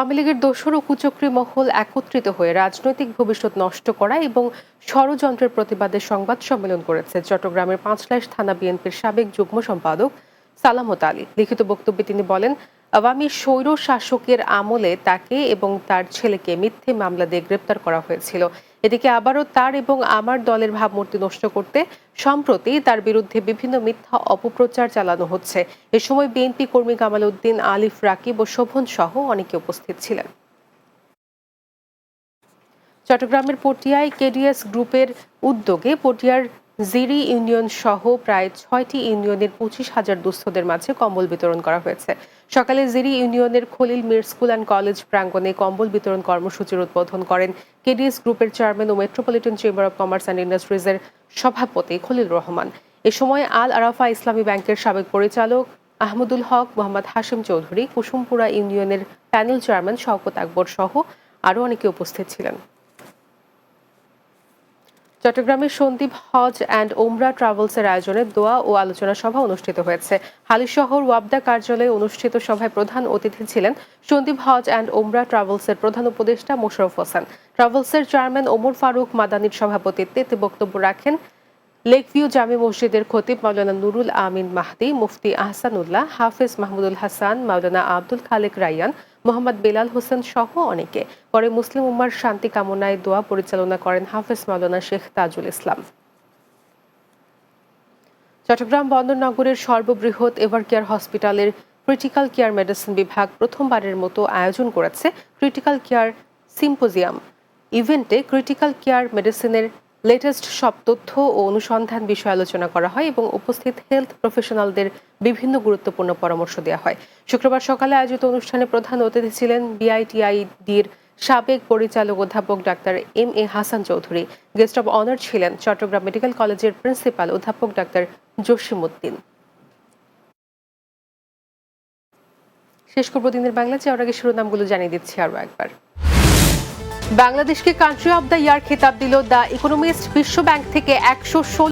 আওয়ামী লীগের দোসর ও কুচক্রী মহল একত্রিত হয়ে রাজনৈতিক ভবিষ্যৎ নষ্ট করা এবং ষড়যন্ত্রের প্রতিবাদে সংবাদ সম্মেলন করেছে চট্টগ্রামের পাঁচলাইশ থানা বিএনপির সাবেক যুগ্ম সম্পাদক সালামত আলী। লিখিত বক্তব্যে তিনি বলেন, আওয়ামী স্বৈর শাসকের আমলে তাকে এবং তার ছেলেকে মিথ্যে মামলা দিয়ে গ্রেপ্তার করা হয়েছিল। এদিকে আবারও তার এবং আমার দলের ভাবমূর্তি নষ্ট করতে সম্প্রতি তার বিরুদ্ধে বিভিন্ন মিথ্যা অপপ্রচার চালানো হচ্ছে। এ সময় বিএনপি কর্মী কামাল উদ্দিন, আলিফ, রাকিব ও শোভন সহ অনেকে উপস্থিত ছিলেন। চট্টগ্রামের পটিয়ায় কেডিএস গ্রুপের উদ্যোগে পটিয়ার জিরি ইউনিয়ন সহ প্রায় 6টি ইউনিয়নের 25,000 দুস্থদের মাঝে কম্বল বিতরণ করা হয়েছে। সকালে জিরি ইউনিয়নের Khalil Mir school and college প্রাঙ্গণে কম্বল বিতরণ কর্মসূচির উদ্বোধন করেন কেডিএস গ্রুপের চেয়ারম্যান ও metropolitan chamber of commerce and ইন্ডাস্ট্রিজের সভাপতি খলিল রহমান। এ সময় আল আরাফা ইসলামী ব্যাংকের সাবেক পরিচালক আহমদুল হক, মোহাম্মদ হাশিম চৌধুরী, কুসুমপুরা ইউনিয়নের প্যানেল চেয়ারম্যান শওকত আকবর সহ আরও অনেকে উপস্থিত ছিলেন। চট্টগ্রামের সন্দীপ হজ অ্যান্ড ওমরা ট্রাভেলসের আয়োজনে দোয়া ও আলোচনা সভা অনুষ্ঠিত হয়েছে। হালিশহর ওয়াবদা কার্যালয়ে অনুষ্ঠিত সভায় প্রধান অতিথি ছিলেন সন্দীপ হজ অ্যান্ড ওমরা ট্রাভেলসের প্রধান উপদেষ্টা মোশাররফ হোসেন। ট্রাভেলসের চেয়ারম্যান ওমর ফারুক মাদানির সভাপতিত্বে বক্তব্য রাখেন লেকভিউ জামে মসজিদের খতিব মাওলানা নুরুল আমিন মাহদি, মুফতি আহসানুল্লাহ, হাফেজ মাহমুদুল হাসান, মাওলানা আব্দুল খালেক রাইয়ান, মোহাম্মদ বেলাল হোসেন সহ অনেকে। পরে মুসলিম উম্মার শান্তি কামনায় দোয়া পরিচালনা করেন হাফেজ মাওলানা শেখ তাজুল ইসলাম। চট্টগ্রাম বন্দর নগরের সর্ববৃহৎ এভারকেয়ার হসপিটালের ক্রিটিক্যাল কেয়ার মেডিসিন বিভাগ প্রথমবারের মতো আয়োজন করেছে ক্রিটিক্যাল কেয়ার সিম্পোজিয়াম। ইভেন্টে ক্রিটিক্যাল কেয়ার মেডিসিনের লেটেস্ট সব তথ্য ও অনুসন্ধান বিষয়ে আলোচনা করা হয় এবং উপস্থিত হেলথ প্রফেশনালদের বিভিন্ন গুরুত্বপূর্ণ পরামর্শ দেওয়া হয়। শুক্রবার সকালে আয়োজিত অনুষ্ঠানে প্রধান অতিথি ছিলেন বিআইটিআইডির সাবেক পরিচালক অধ্যাপক doctor M A. Hasan Chowdhury. Guest of honour ছিলেন চট্টগ্রাম মেডিকেল কলেজের প্রিন্সিপাল অধ্যাপক ডাক্তার জসিম উদ্দিন। শেষ করব দিনের বাংলা, যাওয়ার আগে শিরোনামগুলো জানিয়ে দিচ্ছি আরও একবার। বাংলাদেশকে কান্ট্রি অব দ্য ইয়ার খেতাব দিল দ্য ইকোনমিস্ট। বিশ্ব ব্যাংক থেকে 116